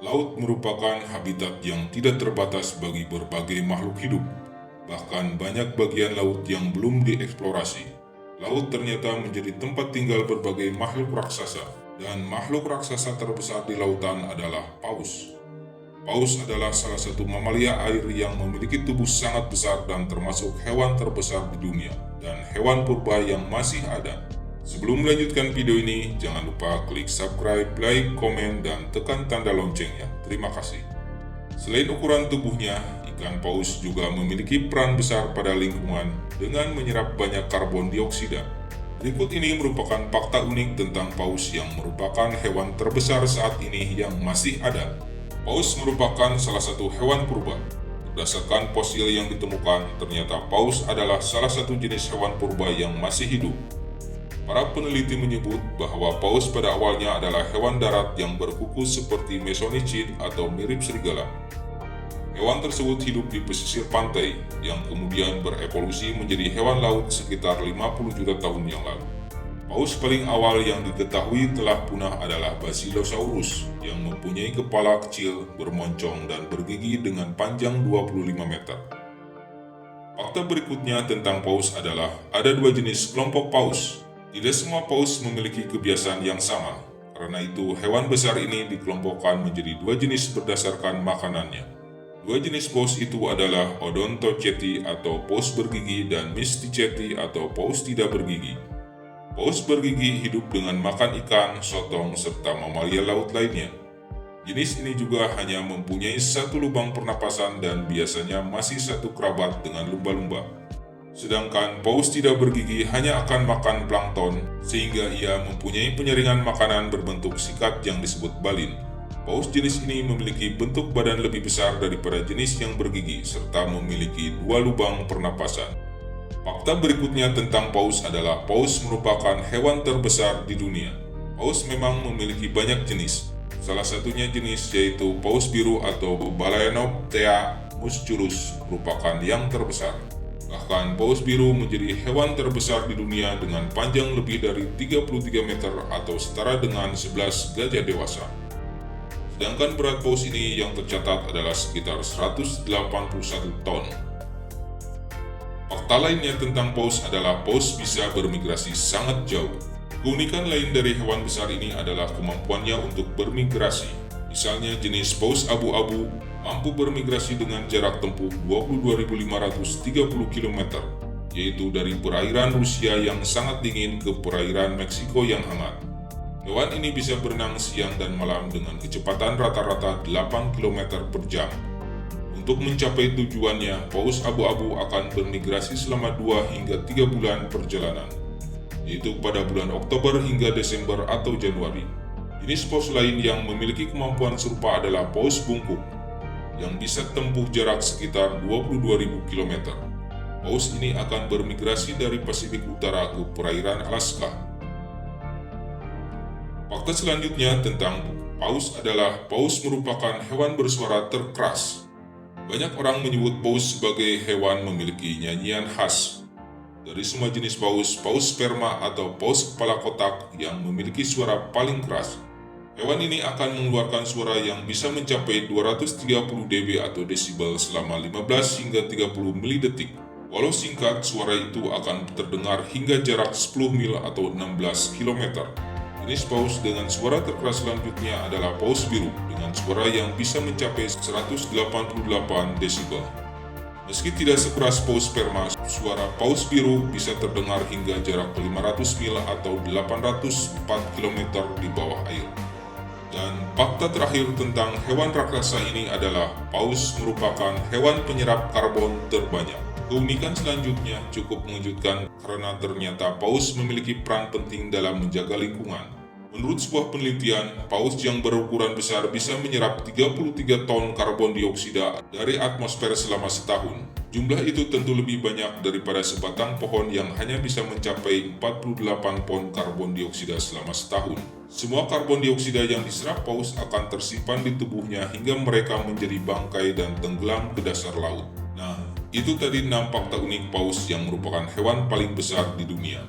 Laut merupakan habitat yang tidak terbatas bagi berbagai makhluk hidup. Bahkan banyak bagian laut yang belum dieksplorasi. Laut ternyata menjadi tempat tinggal berbagai makhluk raksasa. Dan makhluk raksasa terbesar di lautan adalah paus. Paus adalah salah satu mamalia air yang memiliki tubuh sangat besar dan termasuk hewan terbesar di dunia. Dan hewan purba yang masih ada. Sebelum melanjutkan video ini, jangan lupa klik subscribe, like, komen, dan tekan tanda loncengnya. Terima kasih. Selain ukuran tubuhnya, ikan paus juga memiliki peran besar pada lingkungan dengan menyerap banyak karbon dioksida. Berikut ini merupakan fakta unik tentang paus yang merupakan hewan terbesar saat ini yang masih ada. Paus merupakan salah satu hewan purba. Berdasarkan fosil yang ditemukan, ternyata paus adalah salah satu jenis hewan purba yang masih hidup. Para peneliti menyebut bahwa paus pada awalnya adalah hewan darat yang berkuku seperti mesonicid atau mirip serigala. Hewan tersebut hidup di pesisir pantai, yang kemudian berevolusi menjadi hewan laut sekitar 50 juta tahun yang lalu. Paus paling awal yang diketahui telah punah adalah Basilosaurus, yang mempunyai kepala kecil, bermoncong, dan bergigi dengan panjang 25 meter. Fakta berikutnya tentang paus adalah ada dua jenis kelompok paus. Tidak semua paus memiliki kebiasaan yang sama, karena itu hewan besar ini dikelompokkan menjadi dua jenis berdasarkan makanannya. Dua jenis paus itu adalah Odontoceты atau paus bergigi dan Mysticeты atau paus tidak bergigi. Paus bergigi hidup dengan makan ikan, sotong, serta mamalia laut lainnya. Jenis ini juga hanya mempunyai satu lubang pernapasan dan biasanya masih satu kerabat dengan lumba-lumba. Sedangkan paus tidak bergigi hanya akan makan plankton, sehingga ia mempunyai penyaringan makanan berbentuk sikat yang disebut balin. Paus jenis ini memiliki bentuk badan lebih besar daripada jenis yang bergigi, serta memiliki dua lubang pernapasan. Fakta berikutnya tentang paus adalah paus merupakan hewan terbesar di dunia. Paus memang memiliki banyak jenis. Salah satunya jenis yaitu paus biru atau Balaenoptea musculus merupakan yang terbesar. Bahkan paus biru menjadi hewan terbesar di dunia dengan panjang lebih dari 33 meter atau setara dengan 11 gajah dewasa. Sedangkan berat paus ini yang tercatat adalah sekitar 181 ton. Fakta lainnya tentang paus adalah paus bisa bermigrasi sangat jauh. Keunikan lain dari hewan besar ini adalah kemampuannya untuk bermigrasi. Misalnya jenis paus abu-abu mampu bermigrasi dengan jarak tempuh 22.530 km, yaitu dari perairan Rusia yang sangat dingin ke perairan Meksiko yang hangat. Hewan ini bisa berenang siang dan malam dengan kecepatan rata-rata 8 km per jam. Untuk mencapai tujuannya, paus abu-abu akan bermigrasi selama 2 hingga 3 bulan perjalanan, yaitu pada bulan Oktober hingga Desember atau Januari. Jenis paus lain yang memiliki kemampuan serupa adalah paus bungkuk, yang bisa tempuh jarak sekitar 22.000 km. Paus ini akan bermigrasi dari Pasifik Utara ke perairan Alaska. Fakta selanjutnya tentang paus adalah paus merupakan hewan bersuara terkeras. Banyak orang menyebut paus sebagai hewan memiliki nyanyian khas. Dari semua jenis paus, paus sperma atau paus kepala kotak yang memiliki suara paling keras. Hewan ini akan mengeluarkan suara yang bisa mencapai 230 dB atau desibel selama 15 hingga 30 milidetik. Walau singkat, suara itu akan terdengar hingga jarak 10 mil atau 16 km. Jenis paus dengan suara terkeras selanjutnya adalah paus biru dengan suara yang bisa mencapai 188 desibel. Meski tidak sekeras paus sperma, suara paus biru bisa terdengar hingga jarak 500 mil atau 804 km di bawah air. Dan fakta terakhir tentang hewan raksasa ini adalah paus merupakan hewan penyerap karbon terbanyak. Keunikan selanjutnya cukup mengejutkan karena ternyata paus memiliki peran penting dalam menjaga lingkungan. Menurut sebuah penelitian, paus yang berukuran besar bisa menyerap 33 ton karbon dioksida dari atmosfer selama setahun. Jumlah itu tentu lebih banyak daripada sebatang pohon yang hanya bisa mencapai 48 ton karbon dioksida selama setahun. Semua karbon dioksida yang diserap paus akan tersimpan di tubuhnya hingga mereka menjadi bangkai dan tenggelam ke dasar laut. Nah, itu tadi 6 fakta unik paus yang merupakan hewan paling besar di dunia.